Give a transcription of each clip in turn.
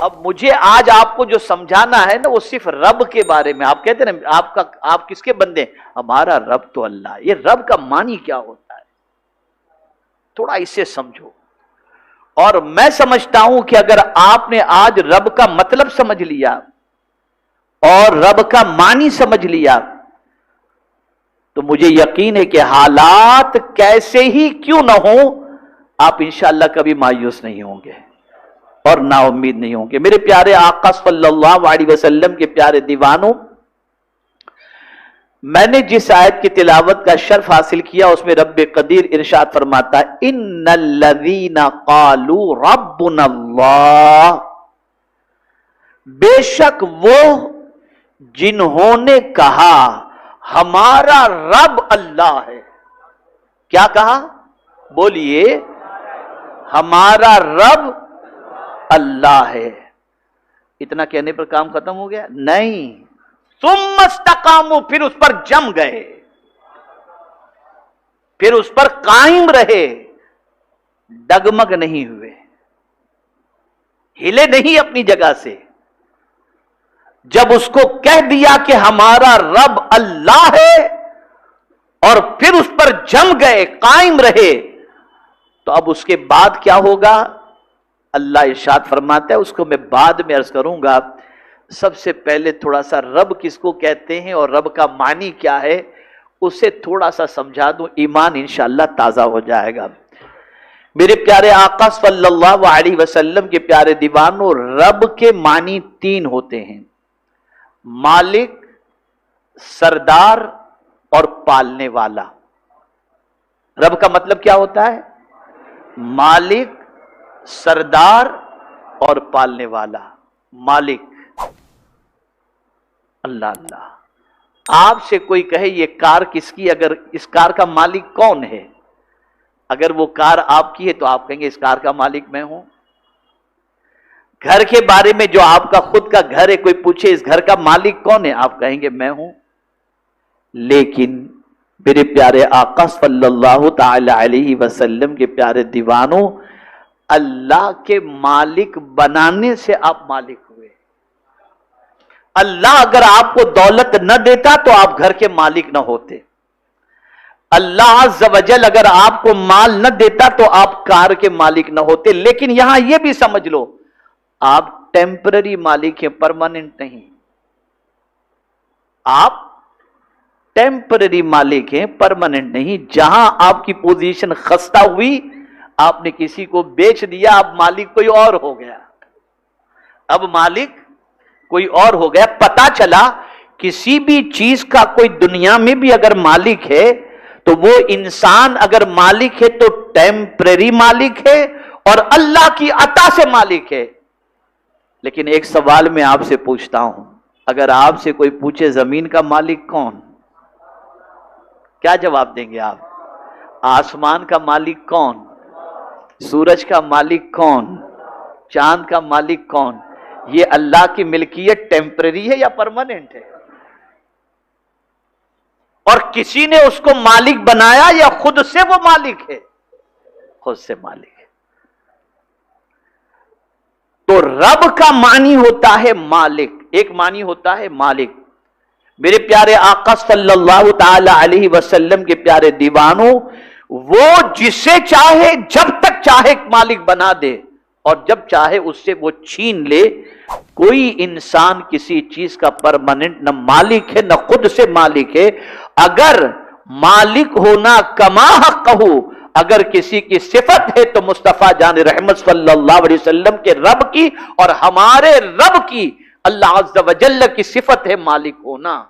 اب مجھے آج آپ کو جو سمجھانا ہے نا وہ صرف رب کے بارے میں. آپ کہتے ہیں نا آپ کس کے بندے؟ ہمارا رب تو اللہ. یہ رب کا معنی کیا ہوتا ہے تھوڑا اسے سمجھو. اور میں سمجھتا ہوں کہ اگر آپ نے آج رب کا مطلب سمجھ لیا اور رب کا معنی سمجھ لیا تو مجھے یقین ہے کہ حالات کیسے ہی کیوں نہ ہوں آپ انشاءاللہ کبھی مایوس نہیں ہوں گے اور نا امید نہیں ہوں گے. میرے پیارے آقا صلی اللہ علیہ وسلم کے پیارے دیوانوں، میں نے جس آیت کی تلاوت کا شرف حاصل کیا اس میں رب قدیر ارشاد فرماتا ہے ان الذین قالوا ربنا اللہ، بے شک وہ جنہوں نے کہا ہمارا رب اللہ ہے. کیا کہا؟ بولیے، ہمارا رب اللہ ہے. اتنا کہنے پر کام ختم ہو گیا؟ نہیں. ثم استقاموا، پھر اس پر جم گئے، پھر اس پر قائم رہے، ڈگمگ نہیں ہوئے، ہلے نہیں اپنی جگہ سے. جب اس کو کہہ دیا کہ ہمارا رب اللہ ہے اور پھر اس پر جم گئے، قائم رہے، تو اب اس کے بعد کیا ہوگا؟ اللہ ارشاد فرماتا ہے، اس کو میں بعد میں عرض کروں گا. سب سے پہلے تھوڑا سا رب کس کو کہتے ہیں اور رب کا معنی کیا ہے اسے تھوڑا سا سمجھا دوں، ایمان انشاءاللہ تازہ ہو جائے گا. میرے پیارے آقا صلی اللہ علیہ وسلم کے پیارے دیوانوں، رب کے معنی تین ہوتے ہیں: مالک، سردار اور پالنے والا. رب کا مطلب کیا ہوتا ہے؟ مالک، سردار اور پالنے والا. مالک اللہ اللہ. آپ سے کوئی کہے یہ کار کس کی، اگر اس کار کا مالک کون ہے، اگر وہ کار آپ کی ہے تو آپ کہیں گے اس کار کا مالک میں ہوں. گھر کے بارے میں جو آپ کا خود کا گھر ہے، کوئی پوچھے اس گھر کا مالک کون ہے، آپ کہیں گے میں ہوں. لیکن میرے پیارے آقا صلی اللہ تعالی علیہ وسلم کے پیارے دیوانوں، اللہ کے مالک بنانے سے آپ مالک ہوئے. اللہ اگر آپ کو دولت نہ دیتا تو آپ گھر کے مالک نہ ہوتے. اللہ عز و جل اگر آپ کو مال نہ دیتا تو آپ کار کے مالک نہ ہوتے. لیکن یہاں یہ بھی سمجھ لو آپ ٹیمپرری مالک ہیں، پرماننٹ نہیں. آپ ٹیمپرری مالک ہیں، پرماننٹ نہیں. جہاں آپ کی پوزیشن خستہ ہوئی، آپ نے کسی کو بیچ دیا، اب مالک کوئی اور ہو گیا. اب مالک کوئی اور ہو گیا. پتا چلا کسی بھی چیز کا کوئی دنیا میں بھی اگر مالک ہے تو وہ انسان اگر مالک ہے تو ٹیمپرری مالک ہے اور اللہ کی عطا سے مالک ہے. لیکن ایک سوال میں آپ سے پوچھتا ہوں، اگر آپ سے کوئی پوچھے زمین کا مالک کون، کیا جواب دیں گے آپ؟ آسمان کا مالک کون؟ سورج کا مالک کون؟ چاند کا مالک کون؟ یہ اللہ کی ملکیت ٹیمپرری ہے یا پرماننٹ ہے؟ اور کسی نے اس کو مالک بنایا یا خود سے وہ مالک ہے؟ خود سے مالک ہے. تو رب کا معنی ہوتا ہے مالک. ایک معنی ہوتا ہے مالک. میرے پیارے آقا صلی اللہ تعالی علیہ وسلم کے پیارے دیوانوں، وہ جسے چاہے جب تک چاہے مالک بنا دے اور جب چاہے اس سے وہ چھین لے. کوئی انسان کسی چیز کا پرماننٹ نہ مالک ہے نہ خود سے مالک ہے. اگر مالک ہونا کما حق ہو، اگر کسی کی صفت ہے تو مصطفیٰ جان رحمت صلی اللہ علیہ وسلم کے رب کی اور ہمارے رب کی اللہ عز و جل کی صفت ہے مالک ہونا.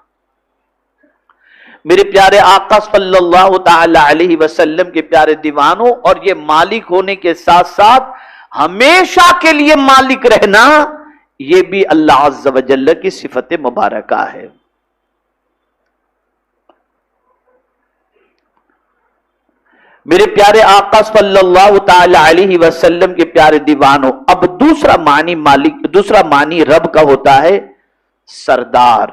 میرے پیارے آقا صلی اللہ تعالی علیہ وسلم کے پیارے دیوانوں، اور یہ مالک ہونے کے ساتھ ساتھ ہمیشہ کے لیے مالک رہنا، یہ بھی اللہ عز و جل کی صفت مبارکہ ہے. میرے پیارے آقا صلی اللہ تعالی علیہ وسلم کے پیارے دیوانوں، اب دوسرا معنی مالک، دوسرا معنی رب کا ہوتا ہے سردار.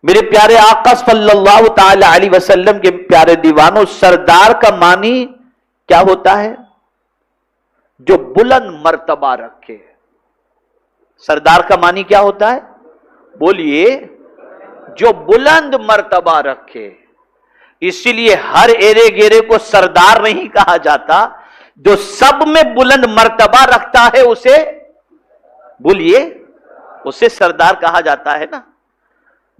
میرے پیارے آقا صلی اللہ تعالی علیہ وسلم کے پیارے دیوانوں، سردار کا معنی کیا ہوتا ہے؟ جو بلند مرتبہ رکھے. سردار کا معنی کیا ہوتا ہے؟ بولیے، جو بلند مرتبہ رکھے. اسی لیے ہر ایرے گیرے کو سردار نہیں کہا جاتا. جو سب میں بلند مرتبہ رکھتا ہے اسے بولیے، اسے سردار کہا جاتا ہے نا.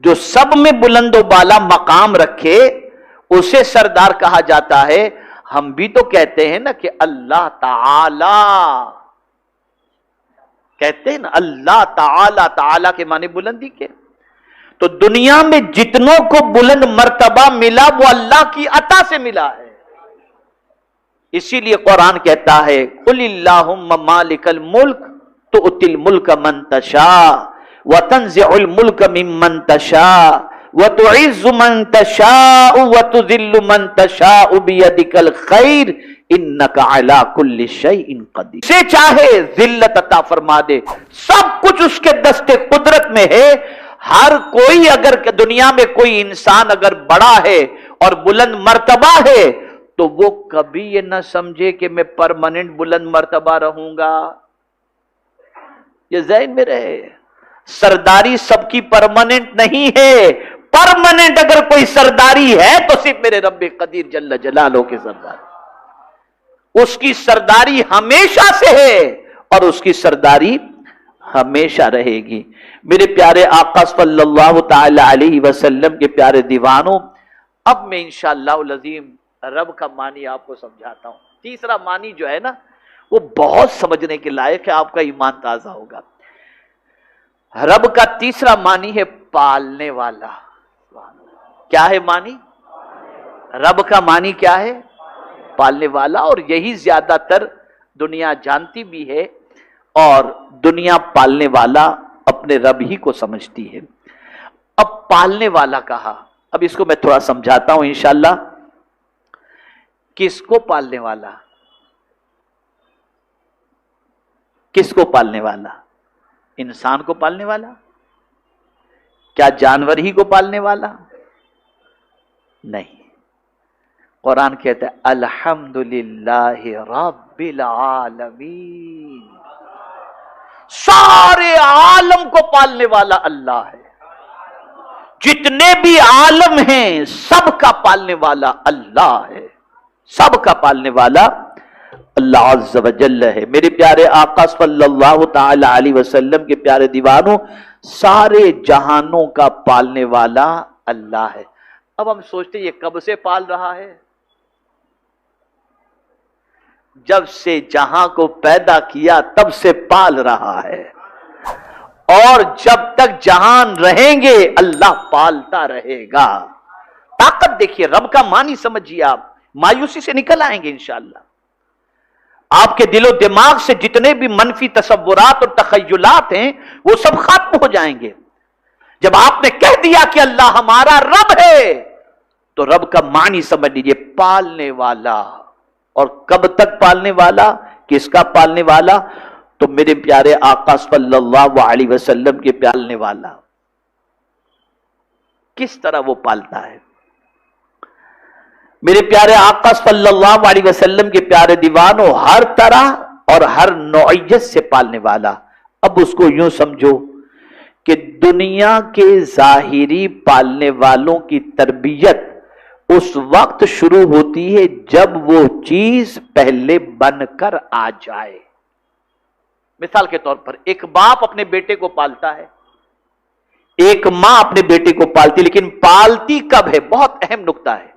جو سب میں بلند و بالا مقام رکھے اسے سردار کہا جاتا ہے. ہم بھی تو کہتے ہیں نا کہ اللہ تعالی، کہتے ہیں نا اللہ تعالی. تعالی کے معنی بلندی کے. تو دنیا میں جتنوں کو بلند مرتبہ ملا وہ اللہ کی عطا سے ملا ہے. اسی لیے قرآن کہتا ہے قل اللہم مالک الملک تؤتی الملک من تشاء وتنزع الملک ممن تشاء وتعز من تشاء وتذل من تشاء بیدک الخیر انک علی کل شیء قدیر. سے چاہے ذلت عطا فرما دے، سب کچھ اس کے دست قدرت میں ہے. ہر کوئی اگر دنیا میں کوئی انسان اگر بڑا ہے اور بلند مرتبہ ہے تو وہ کبھی یہ نہ سمجھے کہ میں پرماننٹ بلند مرتبہ رہوں گا. یہ ذہن میں رہے، سرداری سب کی پرماننٹ نہیں ہے. پرماننٹ اگر کوئی سرداری ہے تو صرف میرے رب قدیر جل جلالہ کے سرداری. اس کی سرداری ہمیشہ سے ہے اور اس کی سرداری ہمیشہ رہے گی. میرے پیارے آقا صلی اللہ تعالی علیہ وسلم کے پیارے دیوانوں، اب میں انشاءاللہ العظیم رب کا معنی آپ کو سمجھاتا ہوں. تیسرا معنی جو ہے نا وہ بہت سمجھنے کے لائق ہے، آپ کا ایمان تازہ ہوگا. رب کا تیسرا معنی ہے پالنے والا. کیا ہے معنی؟ رب کا معنی کیا ہے؟ پالنے والا. اور یہی زیادہ تر دنیا جانتی بھی ہے اور دنیا پالنے والا اپنے رب ہی کو سمجھتی ہے. اب پالنے والا کہا، اب اس کو میں تھوڑا سمجھاتا ہوں انشاءاللہ. کس کو پالنے والا؟ کس کو پالنے والا؟ انسان کو پالنے والا؟ کیا جانور ہی کو پالنے والا؟ نہیں. قرآن کہتا ہے الحمدللہ رب العالمین. سارے عالم کو پالنے والا اللہ ہے. جتنے بھی عالم ہیں سب کا پالنے والا اللہ ہے. سب کا پالنے والا اللہ عز و جل ہے. میرے پیارے آقا صلی اللہ تعالی علیہ وسلم کے پیارے دیوانوں، سارے جہانوں کا پالنے والا اللہ ہے. اب ہم سوچتے یہ کب سے پال رہا ہے؟ جب سے جہاں کو پیدا کیا تب سے پال رہا ہے. اور جب تک جہان رہیں گے اللہ پالتا رہے گا. طاقت دیکھیے، رب کا معنی سمجھیے. آپ مایوسی سے نکل آئیں گے انشاءاللہ. آپ کے دل و دماغ سے جتنے بھی منفی تصورات اور تخیلات ہیں وہ سب ختم ہو جائیں گے. جب آپ نے کہہ دیا کہ اللہ ہمارا رب ہے تو رب کا معنی سمجھ لیجیے، پالنے والا. اور کب تک پالنے والا؟ کس کا پالنے والا؟ تو میرے پیارے آقا صلی اللہ علیہ وسلم کے پالنے والا. کس طرح وہ پالتا ہے؟ میرے پیارے آقا صلی اللہ علیہ وسلم کے پیارے دیوانوں، ہر طرح اور ہر نوعیت سے پالنے والا. اب اس کو یوں سمجھو کہ دنیا کے ظاہری پالنے والوں کی تربیت اس وقت شروع ہوتی ہے جب وہ چیز پہلے بن کر آ جائے. مثال کے طور پر ایک باپ اپنے بیٹے کو پالتا ہے، ایک ماں اپنے بیٹے کو پالتی. لیکن پالتی کب ہے؟ بہت اہم نکتہ ہے.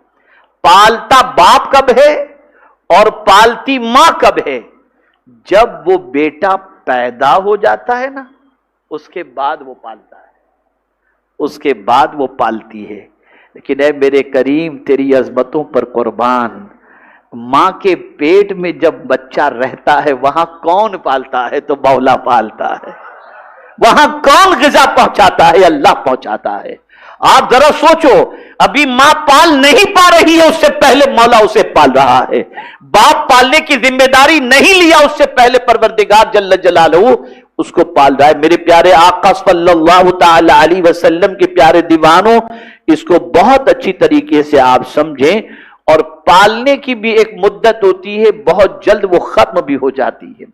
پالتا باپ کب ہے اور پالتی ماں کب ہے؟ جب وہ بیٹا پیدا ہو جاتا ہے نا اس کے بعد وہ پالتا ہے، اس کے بعد وہ پالتی ہے. لیکن اے میرے کریم تیری عظمتوں پر قربان، ماں کے پیٹ میں جب بچہ رہتا ہے وہاں کون پالتا ہے؟ تو مولا پالتا ہے. وہاں کون غذا پہنچاتا ہے؟ اللہ پہنچاتا ہے. آپ ذرا سوچو، ابھی ماں پال نہیں پا رہی ہے، اس سے پہلے مولا اسے پال رہا ہے. باپ پالنے کی ذمہ داری نہیں لیا، اس سے پہلے پروردگار جل جلالہ اس کو پال رہا ہے. میرے پیارے آقا صلی اللہ تعالی علیہ وسلم کے پیارے دیوانوں، اس کو بہت اچھی طریقے سے آپ سمجھیں. اور پالنے کی بھی ایک مدت ہوتی ہے، بہت جلد وہ ختم بھی ہو جاتی ہے.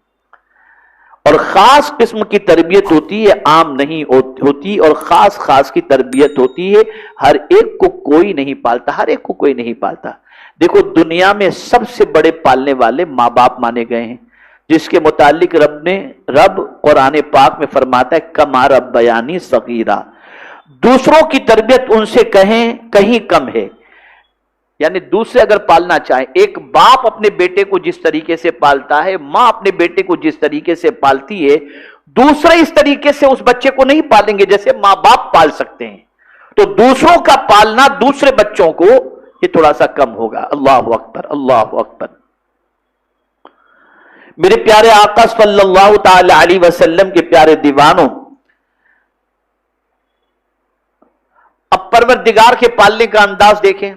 اور خاص قسم کی تربیت ہوتی ہے، عام نہیں ہوتی، اور خاص خاص کی تربیت ہوتی ہے، ہر ایک کو کوئی نہیں پالتا، ہر ایک کو کوئی نہیں پالتا۔ دیکھو دنیا میں سب سے بڑے پالنے والے ماں باپ مانے گئے ہیں، جس کے متعلق رب قرآن پاک میں فرماتا ہے کما ربیانی صغیرہ، دوسروں کی تربیت ان سے کہیں کم ہے۔ یعنی دوسرے اگر پالنا چاہیں، ایک باپ اپنے بیٹے کو جس طریقے سے پالتا ہے، ماں اپنے بیٹے کو جس طریقے سے پالتی ہے، دوسرے اس طریقے سے اس بچے کو نہیں پالیں گے جیسے ماں باپ پال سکتے ہیں۔ تو دوسروں کا پالنا دوسرے بچوں کو یہ تھوڑا سا کم ہوگا۔ اللہ اکبر، اللہ اکبر۔ میرے پیارے آقا صلی اللہ تعالی علیہ وسلم کے پیارے دیوانوں، اب پروردگار کے پالنے کا انداز دیکھیں۔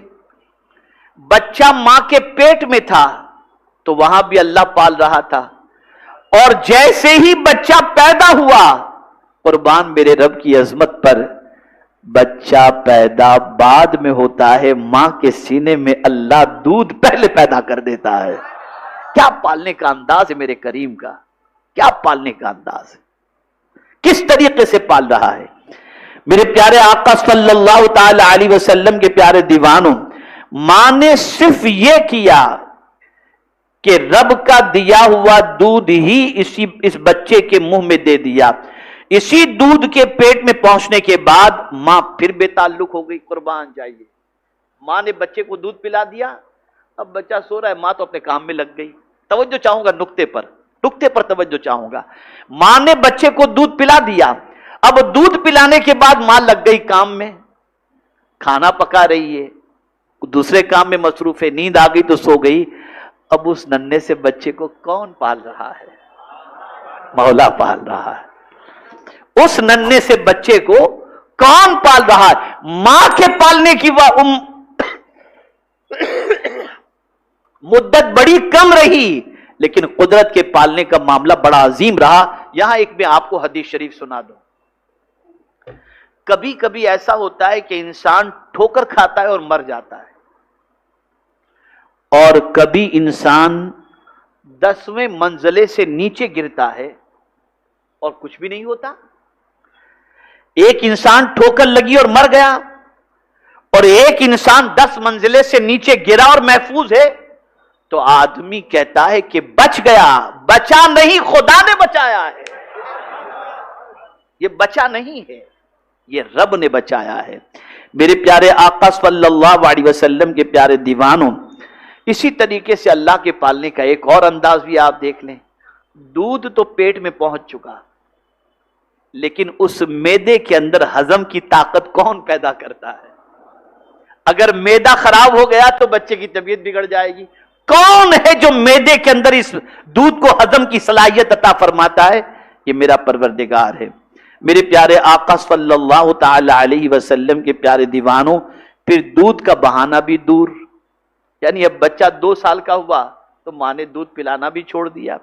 بچہ ماں کے پیٹ میں تھا تو وہاں بھی اللہ پال رہا تھا، اور جیسے ہی بچہ پیدا ہوا، قربان میرے رب کی عظمت پر، بچہ پیدا بعد میں ہوتا ہے، ماں کے سینے میں اللہ دودھ پہلے پیدا کر دیتا ہے۔ کیا پالنے کا انداز ہے میرے کریم کا، کیا پالنے کا انداز ہے، کس طریقے سے پال رہا ہے۔ میرے پیارے آقا صلی اللہ تعالی علیہ وسلم کے پیارے دیوانوں، ماں نے صرف یہ کیا کہ رب کا دیا ہوا دودھ ہی اس بچے کے منہ میں دے دیا۔ اسی دودھ کے پیٹ میں پہنچنے کے بعد ماں پھر بے تعلق ہو گئی۔ قربان جائیے، ماں نے بچے کو دودھ پلا دیا، اب بچہ سو رہا ہے، ماں تو اپنے کام میں لگ گئی۔ توجہ چاہوں گا نقطے پر توجہ چاہوں گا۔ ماں نے بچے کو دودھ پلا دیا، اب دودھ پلانے کے بعد ماں لگ گئی کام میں، کھانا پکا رہی ہے، دوسرے کام میں مصروف ہے، نیند آ گئی تو سو گئی۔ اب اس ننھے سے بچے کو کون پال رہا ہے؟ مولا پال رہا ہے۔ اس ننھے سے بچے کو کون پال رہا ہے؟ ماں کے پالنے کی مدت بڑی کم رہی، لیکن قدرت کے پالنے کا معاملہ بڑا عظیم رہا۔ یہاں ایک میں آپ کو حدیث شریف سنا دوں۔ کبھی کبھی ایسا ہوتا ہے کہ انسان ٹھوکر کھاتا ہے اور مر جاتا ہے، اور کبھی انسان 10ویں منزلے سے نیچے گرتا ہے اور کچھ بھی نہیں ہوتا۔ ایک انسان ٹھوکر لگی اور مر گیا، اور ایک انسان 10 منزلے سے نیچے گرا اور محفوظ ہے، تو آدمی کہتا ہے کہ بچ گیا۔ بچا نہیں، خدا نے بچایا ہے۔ یہ بچا نہیں ہے، یہ رب نے بچایا ہے۔ میرے پیارے آقا صلی اللہ علیہ وسلم کے پیارے دیوانوں، اسی طریقے سے اللہ کے پالنے کا ایک اور انداز بھی آپ دیکھ لیں۔ دودھ تو پیٹ میں پہنچ چکا، لیکن اس معدے کے اندر ہضم کی طاقت کون پیدا کرتا ہے؟ اگر معدہ خراب ہو گیا تو بچے کی طبیعت بگڑ جائے گی۔ کون ہے جو معدے کے اندر اس دودھ کو ہضم کی صلاحیت عطا فرماتا ہے؟ یہ میرا پروردگار ہے۔ میرے پیارے آقا صلی اللہ تعالی علیہ وسلم کے پیارے دیوانوں، پھر دودھ کا بہانہ بھی دور، یعنی اب بچہ 2 سال کا ہوا تو ماں نے دودھ پلانا بھی چھوڑ دیا۔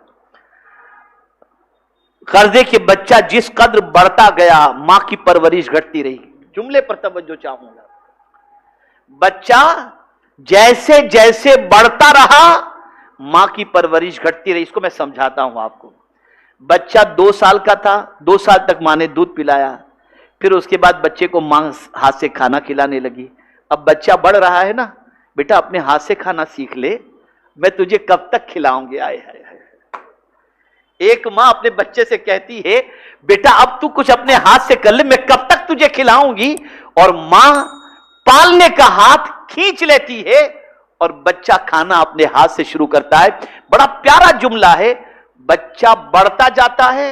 غرضے کہ بچہ جس قدر بڑھتا گیا، ماں کی پرورش گھٹتی رہی۔ جملے پر توجہ چاہوں گا۔ بچہ جیسے جیسے بڑھتا رہا، ماں کی پرورش گھٹتی رہی۔ اس کو میں سمجھاتا ہوں آپ کو۔ بچہ 2 سال کا تھا، 2 سال تک ماں نے دودھ پلایا، پھر اس کے بعد بچے کو ماں ہاتھ سے کھانا کھلانے لگی۔ اب بچہ بڑھ رہا ہے نا، بیٹا اپنے ہاتھ سے کھانا سیکھ لے، میں تجھے کب تک کھلاؤں گی؟ آئے ہائے ہائے۔ ایک ماں اپنے بچے سے کہتی ہے بیٹا اب تو کچھ اپنے ہاتھ سے کر لے، میں کب تک تجھے کھلاؤں گی؟ اور ماں پالنے کا ہاتھ کھینچ لیتی ہے اور بچہ کھانا اپنے ہاتھ سے شروع کرتا ہے۔ بڑا پیارا جملہ ہے۔ بچہ بڑھتا جاتا ہے،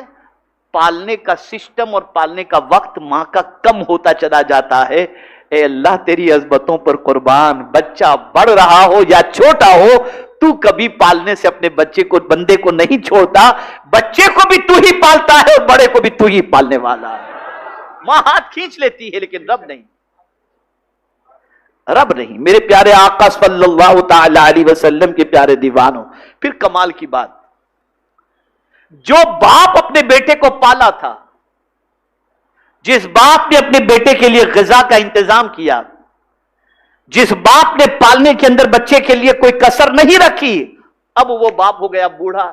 پالنے کا سسٹم اور پالنے کا وقت ماں کا کم ہوتا چلا جاتا ہے۔ اے اللہ تیری عظمتوں پر قربان، بچہ بڑھ رہا ہو یا چھوٹا ہو، تو کبھی پالنے سے اپنے بندے کو نہیں چھوڑتا۔ بچے کو بھی تو ہی پالتا ہے اور بڑے کو بھی تو ہی پالنے والا ہے۔ ماں ہاتھ کھینچ لیتی ہے لیکن رب نہیں، رب نہیں۔ میرے پیارے آقا صلی اللہ تعالی علیہ وسلم کے پیارے دیوانوں، پھر کمال کی بات، جو باپ اپنے بیٹے کو پالا تھا، جس باپ نے اپنے بیٹے کے لیے غذا کا انتظام کیا، جس باپ نے پالنے کے اندر بچے کے لیے کوئی کسر نہیں رکھی، اب وہ باپ ہو گیا بوڑھا۔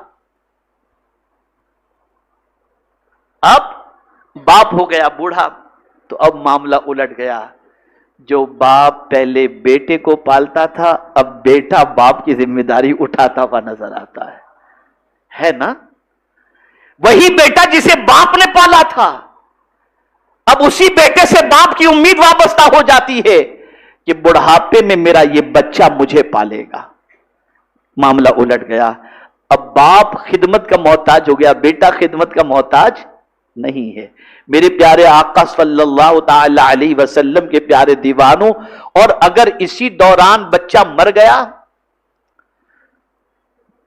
باپ ہو گیا بوڑھا، تو اب معاملہ الٹ گیا. جو باپ پہلے بیٹے کو پالتا تھا، اب بیٹا باپ کی ذمہ داری اٹھاتا ہوا نظر آتا ہے نا؟ وہی بیٹا جسے باپ نے پالا تھا، اب اسی بیٹے سے باپ کی امید وابستہ ہو جاتی ہے کہ بڑھاپے میں میرا یہ بچہ مجھے پالے گا. معاملہ الٹ گیا. اب باپ خدمت کا محتاج ہو گیا، بیٹا خدمت کا محتاج نہیں ہے. میرے پیارے آقا صلی اللہ تعالی علیہ وسلم کے پیارے دیوانوں، اور اگر اسی دوران بچہ مر گیا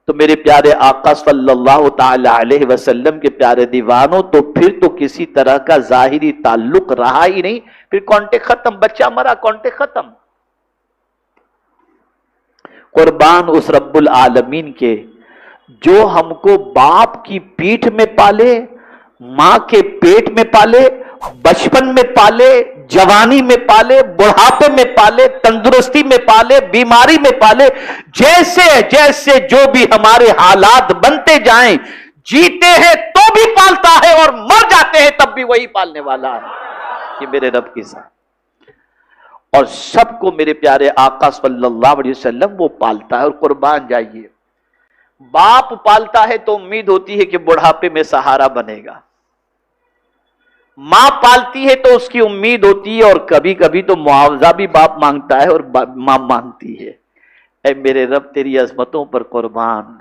تو میرے پیارے آقا صلی اللہ تعالی علیہ وسلم کے پیارے دیوانوں، تو پھر تو کسی طرح کا ظاہری تعلق رہا ہی نہیں، پھر کانٹیکٹ ختم. بچہ مرا، کانٹیکٹ ختم. قربان اس رب العالمین کے جو ہم کو باپ کی پیٹھ میں پالے، ماں کے پیٹ میں پالے، بچپن میں پالے، جوانی میں پالے، بڑھاپے میں پالے، تندرستی میں پالے، بیماری میں پالے. جیسے جیسے جو بھی ہمارے حالات بنتے جائیں، جیتے ہیں تو بھی پالتا ہے اور مر جاتے ہیں تب بھی وہی پالنے والا ہے. یہ میرے رب کی ذات. اور سب کو میرے پیارے آقا صلی اللہ علیہ وسلم وہ پالتا ہے. اور قربان جائیے، باپ پالتا ہے تو امید ہوتی ہے کہ بڑھاپے میں سہارا بنے گا. ماں پالتی ہے تو اس کی امید ہوتی ہے، اور کبھی کبھی تو معاوضہ بھی باپ مانگتا ہے اور ماں مانگتی ہے. اے میرے رب تیری عظمتوں پر قربان،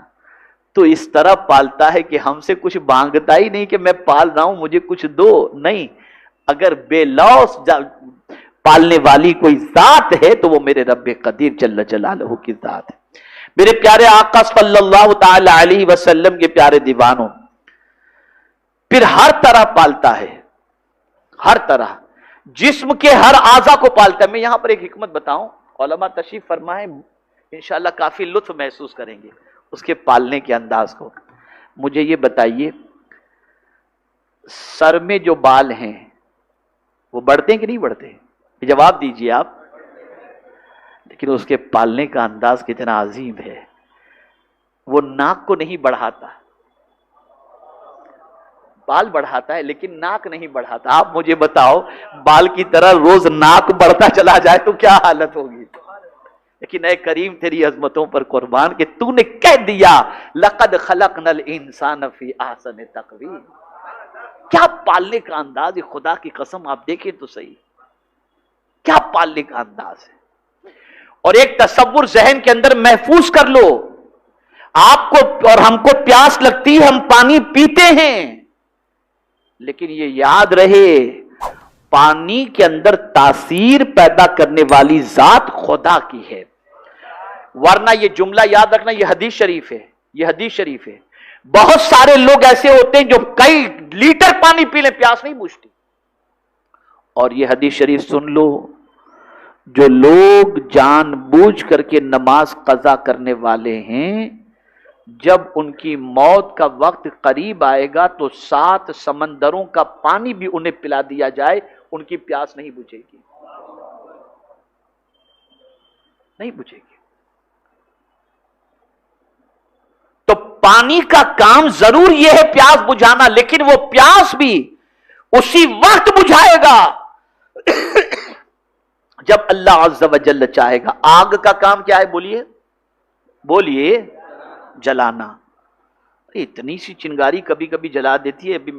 تو اس طرح پالتا ہے کہ ہم سے کچھ مانگتا ہی نہیں کہ میں پال رہا ہوں مجھے کچھ دو. نہیں، اگر بے لوث پالنے والی کوئی ذات ہے تو وہ میرے رب قدیر جل جلالہ کی ذات ہے. میرے پیارے آقا صلی اللہ تعالی علیہ وسلم کے پیارے دیوانوں، پھر ہر طرح پالتا ہے، ہر طرح جسم کے ہر اعضا کو پالتا ہے. میں یہاں پر ایک حکمت بتاؤں، علماء تشریف فرمائیں، انشاءاللہ کافی لطف محسوس کریں گے اس کے پالنے کے انداز کو. مجھے یہ بتائیے، سر میں جو بال ہیں وہ بڑھتے ہیں کہ نہیں بڑھتے؟ جواب دیجئے آپ. لیکن اس کے پالنے کا انداز کتنا عظیم ہے. وہ ناک کو نہیں بڑھاتا، بال بڑھاتا ہے لیکن ناک نہیں بڑھاتا. آپ مجھے بتاؤ، بال کی طرح روز ناک بڑھتا چلا جائے تو کیا حالت ہوگی؟ لیکن اے کریم تیری عظمتوں پر قربان کہ تو نے کہہ دیا لقد خلقنا الانسان فی احسن تقویم. کیا پالنے کا انداز ہے، خدا کی قسم آپ دیکھیں تو صحیح، کیا پالنے کا انداز ہے. اور ایک تصور ذہن کے اندر محفوظ کر لو، آپ کو اور ہم کو پیاس لگتی ہے، ہم پانی پیتے ہیں، لیکن یہ یاد رہے پانی کے اندر تاثیر پیدا کرنے والی ذات خدا کی ہے. ورنہ یہ جملہ یاد رکھنا، یہ حدیث شریف ہے، یہ حدیث شریف ہے. بہت سارے لوگ ایسے ہوتے ہیں جو کئی لیٹر پانی پی لیں پیاس نہیں بجھتی. اور یہ حدیث شریف سن لو، جو لوگ جان بوجھ کر کے نماز قضا کرنے والے ہیں، جب ان کی موت کا وقت قریب آئے گا تو 7 سمندروں کا پانی بھی انہیں پلا دیا جائے، ان کی پیاس نہیں بجھے گی، نہیں بجھے گی. تو پانی کا کام ضرور یہ ہے پیاس بجھانا، لیکن وہ پیاس بھی اسی وقت بجھائے گا جب اللہ عز و جل چاہے گا. آگ کا کام کیا ہے؟ بولیے بولیے، جلانا. اتنی سی چنگاری کبھی کبھی جلا دیتی ہے. ابھی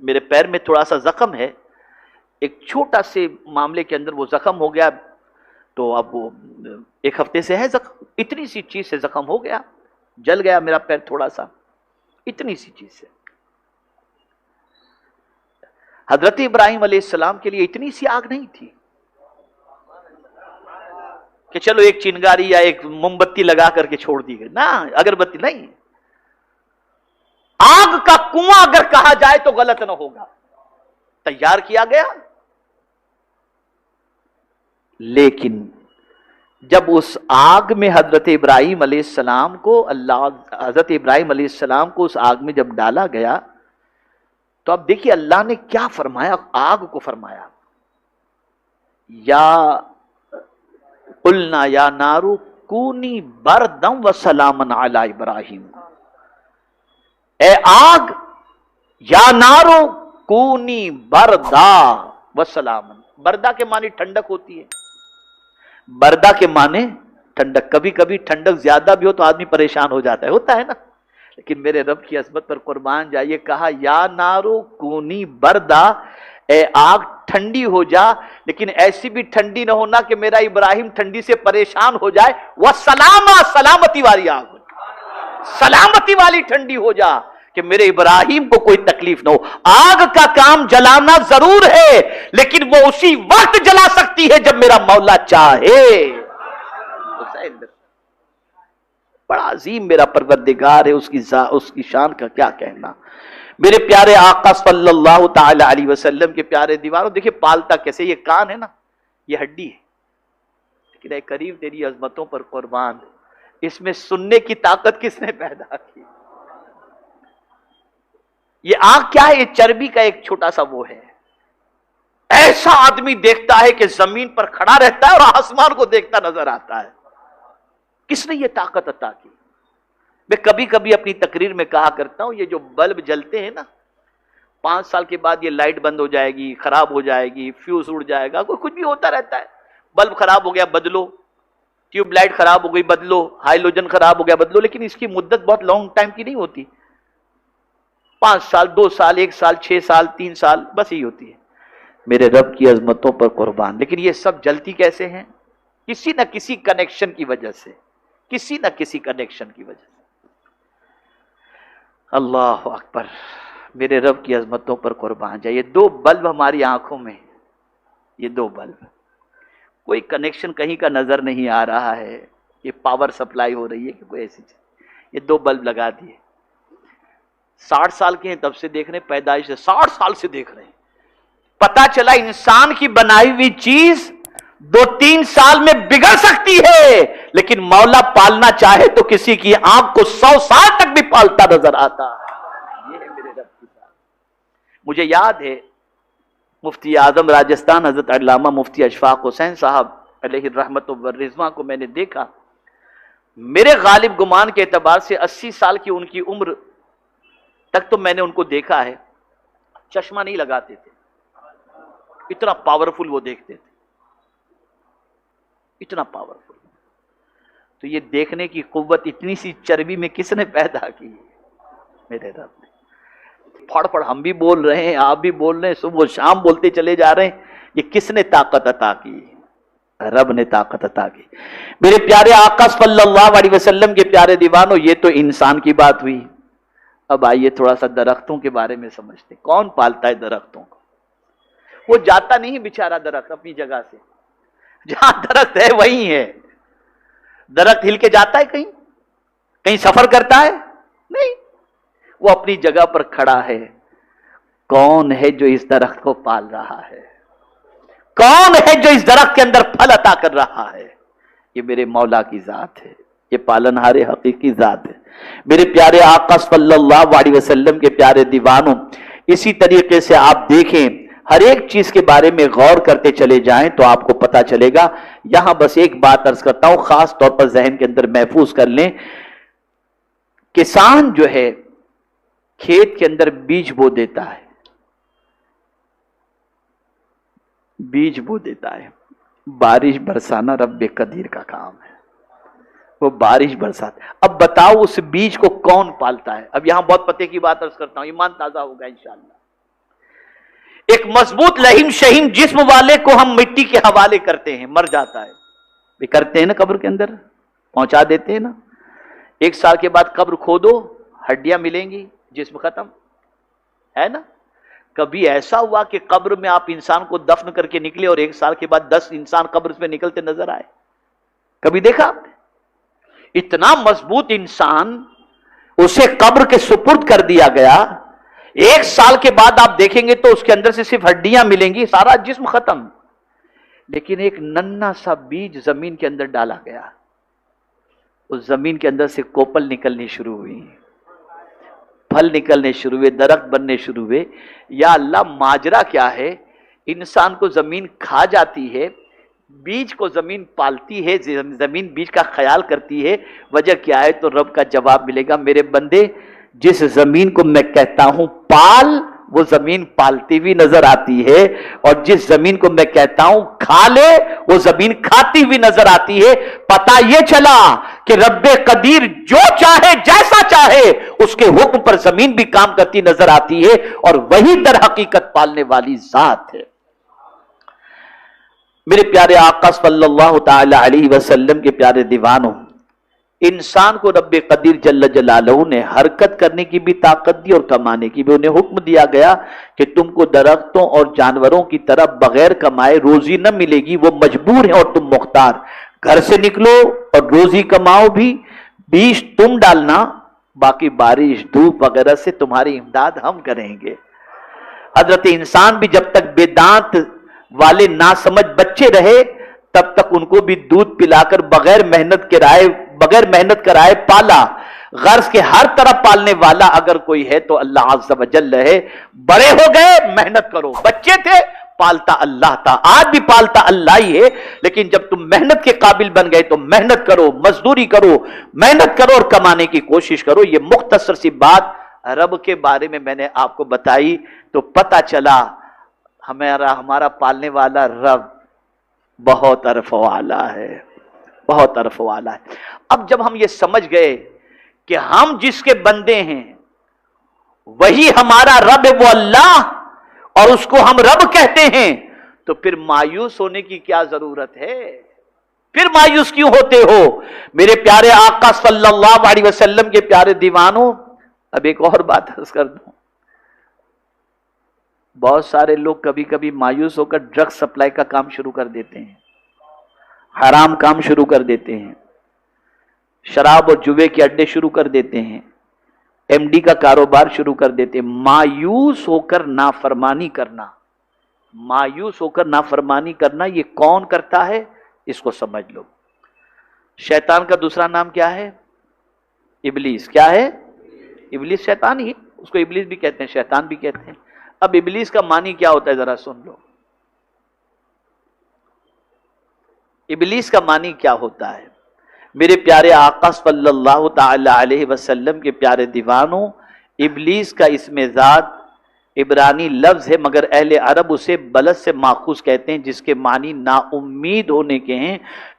میرے پیر میں تھوڑا سا زخم ہے، ایک چھوٹا سے معاملے کے اندر وہ زخم ہو گیا، تو اب وہ 1 ہفتے سے ہے زخم. اتنی سی چیز سے زخم ہو گیا، جل گیا میرا پیر تھوڑا سا، اتنی سی چیز سے. حضرت ابراہیم علیہ السلام کے لیے اتنی سی آگ نہیں تھی کہ چلو ایک چنگاری یا ایک موم بتی لگا کر کے چھوڑ دی گئی، نہ اگربتی نہیں. آگ کا کنواں اگر کہا جائے تو غلط نہ ہوگا، تیار کیا گیا. لیکن جب اس آگ میں حضرت ابراہیم علیہ السلام کو حضرت ابراہیم علیہ السلام کو اس آگ میں جب ڈالا گیا تو اب دیکھیے اللہ نے کیا فرمایا. آگ کو فرمایا یا قلنا یا نارو کونی بردم و سلامن علی ابراہیم. اے آگ، یا نارو کونی بردا وسلامن. بردا کے معنی ٹھنڈک ہوتی ہے. بردا کے معنی ٹھنڈک. کبھی کبھی ٹھنڈک زیادہ بھی ہو تو آدمی پریشان ہو جاتا ہے, ہوتا ہے نا. لیکن میرے رب کی عظمت پر قربان جائیے, کہا یا نارو کونی بردا, اے آگ ٹھنڈی ہو جا, لیکن ایسی بھی ٹھنڈی نہ ہونا کہ میرا ابراہیم ٹھنڈی سے پریشان ہو جائے. وسلاما, سلامتی والی آگ, سلامتی والی ٹھنڈی ہو جا کہ میرے ابراہیم کو کوئی تکلیف نہ ہو. آگ کا کام جلانا ضرور ہے, لیکن وہ اسی وقت جلا سکتی ہے جب میرا مولا چاہے. بڑا عظیم میرا پروردگار ہے, اس کی شان کا کیا کہنا. میرے پیارے آقا صلی اللہ تعالی علیہ وسلم کے پیارے دیواروں, دیکھیں پالتا کیسے. یہ کان ہے نا, یہ ہڈی ہے, لیکن اے کریم تیری عظمتوں پر قربان, اس میں سننے کی طاقت کس نے پیدا کی. یہ آنکھ کیا ہے؟ یہ چربی کا ایک چھوٹا سا وہ ہے. ایسا آدمی دیکھتا ہے کہ زمین پر کھڑا رہتا ہے اور آسمان کو دیکھتا نظر آتا ہے. کس نے یہ طاقت عطا کی؟ میں کبھی کبھی اپنی تقریر میں کہا کرتا ہوں, یہ جو بلب جلتے ہیں نا, 5 سال کے بعد یہ لائٹ بند ہو جائے گی, خراب ہو جائے گی, فیوز اڑ جائے گا, کچھ بھی ہوتا رہتا ہے. بلب خراب ہو گیا بدلو, ٹیوب لائٹ خراب ہو گئی بدلو, ہائیلوجن خراب ہو گیا بدلو. لیکن اس کی مدت بہت لانگ ٹائم کی نہیں ہوتی, 5 سال, 2 سال, 1 سال, 6 سال, 3 سال, بس یہی ہوتی ہے. میرے رب کی عظمتوں پر قربان. لیکن یہ سب جلتی کیسے ہیں؟ کسی نہ کسی کنیکشن کی وجہ سے, کسی نہ کسی کنیکشن کی وجہ سے. اللہ اکبر, میرے رب کی عظمتوں پر قربان جائے. یہ 2 بلب ہماری آنکھوں میں, یہ 2 بلب, کوئی کنیکشن کہیں کا نظر نہیں آ رہا ہے. یہ پاور سپلائی ہو رہی ہے کہ کوئی ایسی چیز. یہ 2 بلب لگا دیے, 60 سال کے ہیں تب سے دیکھ رہے ہیں, پیدائش سے 60 سال سے دیکھ رہے ہیں. پتا چلا انسان کی بنائی ہوئی چیز 2-3 سال میں بگڑ سکتی ہے, لیکن مولا پالنا چاہے تو کسی کی آنکھ کو 100 سال تک بھی پالتا نظر آتا. یہ ہے میرے رب کی بات. مجھے یاد ہے مفتی اعظم راجستھان حضرت علامہ مفتی اشفاق حسین صاحب علیہ الرحمت والرضوان کو میں نے دیکھا. میرے غالب گمان کے اعتبار سے 80 سال کی ان کی عمر تک تو میں نے ان کو دیکھا ہے. چشمہ نہیں لگاتے تھے, اتنا پاورفل وہ دیکھتے تھے, اتنا پاورفل. تو یہ دیکھنے کی قوت اتنی سی چربی میں کس نے پیدا کی؟ میرے رب نے. پھڑ پھڑ ہم بھی بول رہے ہیں, آپ بھی بول رہے ہیں, صبح و شام بولتے چلے جا رہے ہیں. یہ کس نے طاقت عطا کی؟ رب نے طاقت عطا کی. میرے پیارے آقا صلی اللہ علیہ وسلم کے پیارے دیوانوں, یہ تو انسان کی بات ہوئی. اب آئیے تھوڑا سا درختوں کے بارے میں سمجھتے. کون پالتا ہے درختوں کو؟ وہ جاتا نہیں بیچارہ درخت اپنی جگہ سے, جہاں درخت ہے وہیں ہے. درخت ہل کے جاتا ہے کہیں؟ کہیں سفر کرتا ہے؟ نہیں, وہ اپنی جگہ پر کھڑا ہے. کون ہے جو اس درخت کو پال رہا ہے؟ کون ہے جو اس درخت کے اندر پھل عطا کر رہا ہے؟ یہ میرے مولا کی ذات ہے, یہ پالنہار حقیقی ذات ہے. میرے پیارے آقا صلی اللہ علیہ وسلم کے پیارے دیوانوں, اسی طریقے سے آپ دیکھیں, ہر ایک چیز کے بارے میں غور کرتے چلے جائیں تو آپ کو پتا چلے گا. یہاں بس ایک بات عرض کرتا ہوں, خاص طور پر ذہن کے اندر محفوظ کر لیں. کسان جو ہے کھیت کے اندر بیج بو دیتا ہے, بیج بو دیتا ہے. بارش برسانا رب قدیر کا کام ہے, وہ بارش برساتا ہے. اب بتاؤ اس بیج کو کون پالتا ہے؟ اب یہاں بہت پتے کی بات عرض کرتا ہوں, ایمان تازہ ہوگا انشاءاللہ. ایک مضبوط لہیم شہیم جسم والے کو ہم مٹی کے حوالے کرتے ہیں, مر جاتا ہے, بھی کرتے ہیں نا, قبر کے اندر پہنچا دیتے ہیں نا. 1 سال کے بعد قبر کھودو, ہڈیاں ملیں گی, جسم ختم ہے نا. کبھی ایسا ہوا کہ قبر میں آپ انسان کو دفن کر کے نکلے اور 1 سال کے بعد 10 انسان قبر میں نکلتے نظر آئے؟ کبھی دیکھا آپ نے؟ اتنا مضبوط انسان, اسے قبر کے سپرد کر دیا گیا. 1 سال کے بعد آپ دیکھیں گے تو اس کے اندر سے صرف ہڈیاں ملیں گی, سارا جسم ختم. لیکن ایک ننھا سا بیج زمین کے اندر ڈالا گیا, اس زمین کے اندر سے کوپل نکلنی شروع ہوئی, پھل نکلنے شروع ہوئے, درخت بننے شروع ہوئے. یا اللہ, ماجرا کیا ہے؟ انسان کو زمین کھا جاتی ہے, بیج کو زمین پالتی ہے, زمین بیج کا خیال کرتی ہے. وجہ کیا ہے؟ تو رب کا جواب ملے گا, میرے بندے جس زمین کو میں کہتا ہوں پال, وہ زمین پالتی بھی نظر آتی ہے، اور جس زمین کو میں کہتا ہوں کھا لے وہ زمین کھاتی بھی نظر آتی ہے۔ پتہ یہ چلا کہ رب قدیر جو چاہے جیسا چاہے اس کے حکم پر زمین بھی کام کرتی نظر آتی ہے، اور وہی در حقیقت پالنے والی ذات ہے۔ میرے پیارے آقا صلی اللہ تعالی علیہ وسلم کے پیارے دیوانوں، انسان کو رب قدیر جل جلالہ نے حرکت کرنے کی بھی طاقت دی اور کمانے کی بھی۔ انہیں حکم دیا گیا کہ تم کو درختوں اور جانوروں کی طرح بغیر کمائے روزی نہ ملے گی، وہ مجبور ہیں اور تم مختار۔ گھر سے نکلو اور روزی کماؤ بھی، بیج تم ڈالنا، باقی بارش دھوپ وغیرہ سے تمہاری امداد ہم کریں گے۔ حضرت انسان بھی جب تک بے دانت والے ناسمجھ بچے رہے تب تک ان کو بھی دودھ پلا کر بغیر محنت کرائے پالا۔ غرض کے ہر طرح پالنے والا اگر کوئی ہے تو اللہ عز و جل ہے۔ بڑے ہو گئے محنت کرو، بچے تھے پالتا اللہ تھا، آج بھی پالتا اللہ ہی ہے، لیکن جب تم محنت کے قابل بن گئے تو محنت کرو، مزدوری کرو، محنت کرو اور کمانے کی کوشش کرو۔ یہ مختصر سی بات رب کے بارے میں نے آپ کو بتائی، تو پتہ چلا ہمارا پالنے والا رب بہت عرف والا ہے، بہت عرف والا ہے۔ اب جب ہم یہ سمجھ گئے کہ ہم جس کے بندے ہیں وہی ہمارا رب ہے، وہ اللہ، اور اس کو ہم رب کہتے ہیں، تو پھر مایوس ہونے کی کیا ضرورت ہے؟ پھر مایوس کیوں ہوتے ہو؟ میرے پیارے آقا صلی اللہ علیہ وسلم کے پیارے دیوانوں، اب ایک اور بات عرض کر دوں، بہت سارے لوگ کبھی کبھی مایوس ہو کر ڈرگ سپلائی کا کام شروع کر دیتے ہیں، حرام کام شروع کر دیتے ہیں، شراب اور جوے کے اڈے شروع کر دیتے ہیں، ایم ڈی کا کاروبار شروع کر دیتے ہیں۔ مایوس ہو کر نافرمانی کرنا، مایوس ہو کر نافرمانی کرنا یہ کون کرتا ہے؟ اس کو سمجھ لو۔ شیطان کا دوسرا نام کیا ہے؟ ابلیس۔ کیا ہے؟ ابلیس شیطان ہی، اس کو ابلیس بھی کہتے ہیں، شیطان بھی کہتے ہیں۔ اب ابلیس کا معنی کیا ہوتا ہے ذرا سن لو۔ ابلیس کا معنی کیا ہوتا ہے؟ میرے پیارے آقا صلی اللہ تعالی علیہ وسلم کے پیارے دیوانوں، ابلیس کا اسم ذات عبرانی لفظ ہے، مگر اہل عرب اسے بلد سے ماخوذ کہتے ہیں، جس کے معنی نا امید ہونے کے ہیں۔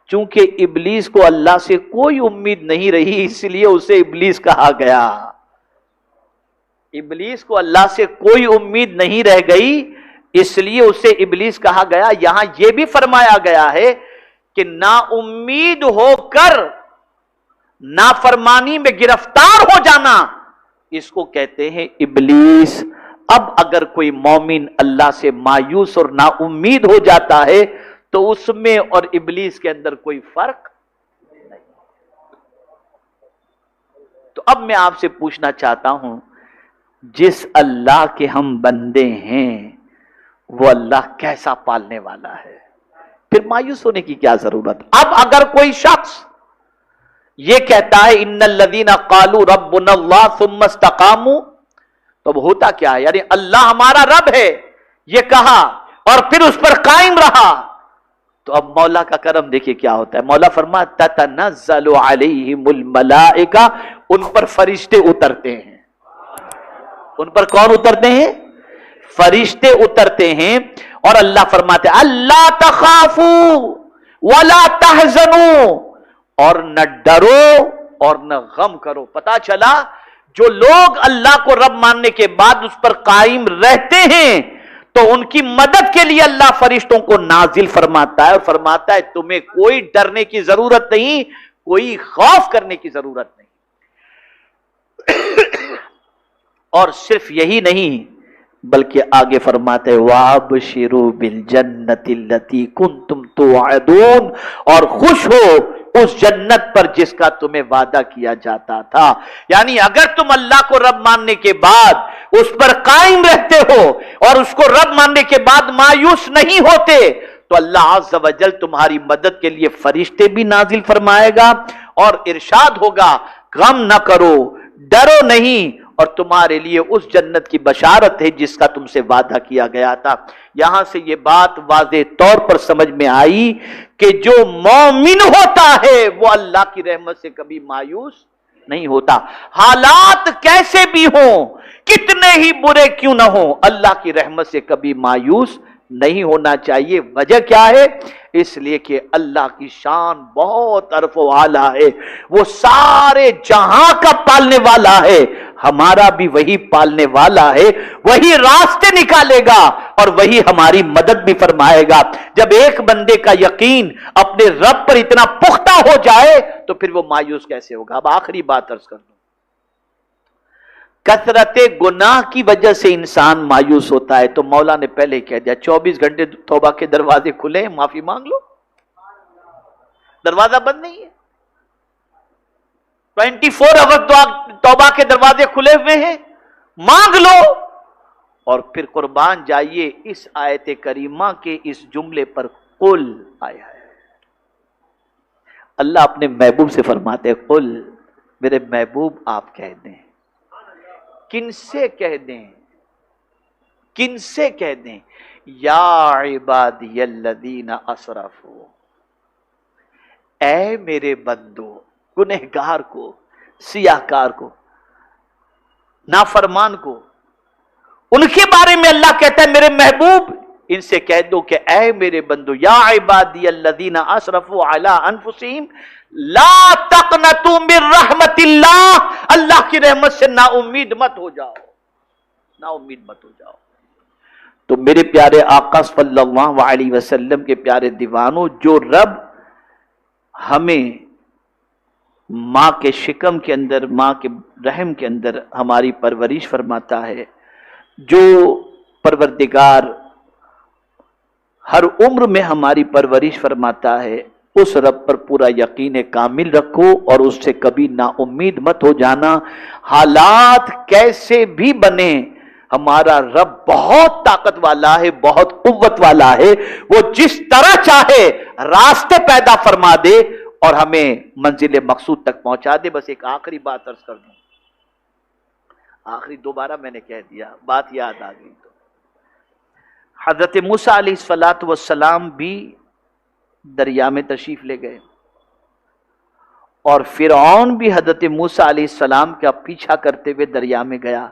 چونکہ ابلیس کو اللہ سے کوئی امید نہیں رہی، اس لیے اسے ابلیس کہا گیا۔ ابلیس کو اللہ سے کوئی امید نہیں رہ گئی، اس لیے اسے ابلیس کہا گیا۔ یہاں یہ بھی فرمایا گیا ہے کہ نا امید ہو کر نافرمانی میں گرفتار ہو جانا، اس کو کہتے ہیں ابلیس۔ اب اگر کوئی مومن اللہ سے مایوس اور نا امید ہو جاتا ہے تو اس میں اور ابلیس کے اندر کوئی فرق نہیں۔ تو اب میں آپ سے پوچھنا چاہتا ہوں، جس اللہ کے ہم بندے ہیں وہ اللہ کیسا پالنے والا ہے؟ پھر مایوس ہونے کی کیا ضرورت؟ اب اگر کوئی شخص یہ کہتا ہے ان الذین قالوا ربنا اللہ ثم استقاموا، تو اب ہوتا کیا ہے؟ یعنی اللہ ہمارا رب ہے یہ کہا اور پھر اس پر قائم رہا، تو اب مولا کا کرم دیکھیے کیا ہوتا ہے۔ مولا فرماتا تتنزل علیہم الملائکہ، ان پر فرشتے اترتے ہیں۔ ان پر کون اترتے ہیں؟ فرشتے اترتے ہیں، اور اللہ فرماتے ہیں اللہ تخافوا ولا تحزنوا، اور نہ ڈرو اور نہ غم کرو۔ پتا چلا جو لوگ اللہ کو رب ماننے کے بعد اس پر قائم رہتے ہیں تو ان کی مدد کے لیے اللہ فرشتوں کو نازل فرماتا ہے، اور فرماتا ہے تمہیں کوئی ڈرنے کی ضرورت نہیں، کوئی خوف کرنے کی ضرورت نہیں۔ اور صرف یہی نہیں بلکہ آگے فرماتے وَابْشِرُوا بِالْجَنَّةِ الَّتِي كُنْتُمْ تُوعَدُونَ، اور خوش ہو اس جنت پر جس کا تمہیں وعدہ کیا جاتا تھا۔ یعنی اگر تم اللہ کو رب ماننے کے بعد اس پر قائم رہتے ہو اور اس کو رب ماننے کے بعد مایوس نہیں ہوتے تو اللہ عز و جل تمہاری مدد کے لیے فرشتے بھی نازل فرمائے گا، اور ارشاد ہوگا غم نہ کرو، ڈرو نہیں، اور تمہارے لیے اس جنت کی بشارت ہے جس کا تم سے وعدہ کیا گیا تھا۔ یہاں سے یہ بات واضح طور پر سمجھ میں آئی کہ جو مومن ہوتا ہے وہ اللہ کی رحمت سے کبھی مایوس نہیں ہوتا. حالات کیسے بھی ہوں، کتنے ہی برے کیوں نہ ہوں، اللہ کی رحمت سے کبھی مایوس نہیں ہونا چاہیے. وجہ کیا ہے؟ اس لیے کہ اللہ کی شان بہت عرف و اعلیٰ ہے، وہ سارے جہاں کا پالنے والا ہے، ہمارا بھی وہی پالنے والا ہے، وہی راستے نکالے گا اور وہی ہماری مدد بھی فرمائے گا. جب ایک بندے کا یقین اپنے رب پر اتنا پختہ ہو جائے تو پھر وہ مایوس کیسے ہوگا. اب آخری بات عرض کر دوں، کثرت گناہ کی وجہ سے انسان مایوس ہوتا ہے. تو مولا نے پہلے کہہ دیا 24 گھنٹے توبہ کے دروازے کھلے ہیں، معافی مانگ لو. دروازہ بند نہیں ہے، 24 آور توبہ کے دروازے کھلے ہوئے ہیں، مانگ لو. اور پھر قربان جائیے اس آیت کریمہ کے اس جملے پر قل آیا ہے. اللہ اپنے محبوب سے فرماتے ہیں قل، میرے محبوب آپ کہہ دیں. کن سے کہہ دیں؟ کن سے کہہ دیں؟ یا عبادی الذین اسرفوا، اے میرے بندو، گنہگار کو، سیاہکار کو، نافرمان کو، ان کے بارے میں اللہ کہتا ہے میرے محبوب ان سے کہہ دو کہ اے میرے بندو، یا عبادی الذین اسرفوا علی انفسہم لا تقنطوا من رحمت اللہ، اللہ کی رحمت سے نا امید مت ہو جاؤ، نا امید مت ہو جاؤ. تو میرے پیارے آقا صلی اللہ علیہ وسلم کے پیارے دیوانوں، جو رب ہمیں ماں کے شکم کے اندر، ماں کے رحم کے اندر ہماری پرورش فرماتا ہے، جو پروردگار ہر عمر میں ہماری پرورش فرماتا ہے، اس رب پر پورا یقین کامل رکھو اور اس سے کبھی نا امید مت ہو جانا. حالات کیسے بھی بنے، ہمارا رب بہت طاقت والا ہے، بہت قوت والا ہے، وہ جس طرح چاہے راستے پیدا فرما دے اور ہمیں منزل مقصود تک پہنچا دے. بس ایک آخری بات عرض کر دوں، آخری دوبارہ میں نے کہہ دیا، بات یاد آ گئی. تو حضرت موسیٰ علیہ السلام بھی دریا میں تشریف لے گئے اور فرعون بھی حضرت موسیٰ علیہ السلام کا پیچھا کرتے ہوئے دریا میں گیا،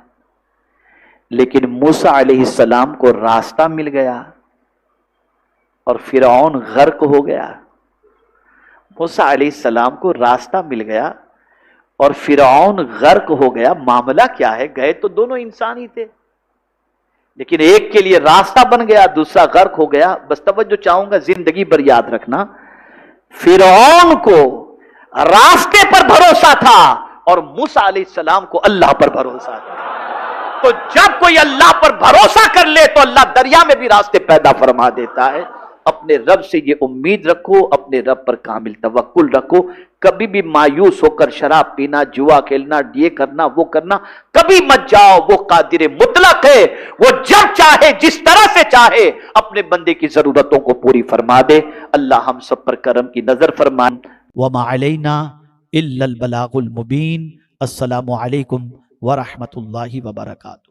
لیکن موسیٰ علیہ السلام کو راستہ مل گیا اور فرعون غرق ہو گیا. موسیٰ علیہ السلام کو راستہ مل گیا اور فرعون غرق ہو گیا. معاملہ کیا ہے؟ گئے تو دونوں انسان ہی تھے، لیکن ایک کے لیے راستہ بن گیا، دوسرا غرق ہو گیا. بس توجہ چاہوں گا، زندگی بھر یاد رکھنا، فرعون کو راستے پر بھروسہ تھا اور موسیٰ علیہ السلام کو اللہ پر بھروسہ تھا. تو جب کوئی اللہ پر بھروسہ کر لے تو اللہ دریا میں بھی راستے پیدا فرما دیتا ہے. اپنے رب سے یہ امید رکھو، اپنے رب پر کامل توکل رکھو. کبھی بھی مایوس ہو کر شراب پینا، جوا کھیلنا، یہ کرنا وہ کرنا کبھی مت جاؤ. وہ قادر مطلق ہے، وہ جب چاہے جس طرح سے چاہے اپنے بندے کی ضرورتوں کو پوری فرما دے. اللہ ہم سب پر کرم کی نظر فرمائے. وما علینا الا البلاغ المبین. السلام علیکم ورحمۃ اللہ وبرکاتہ.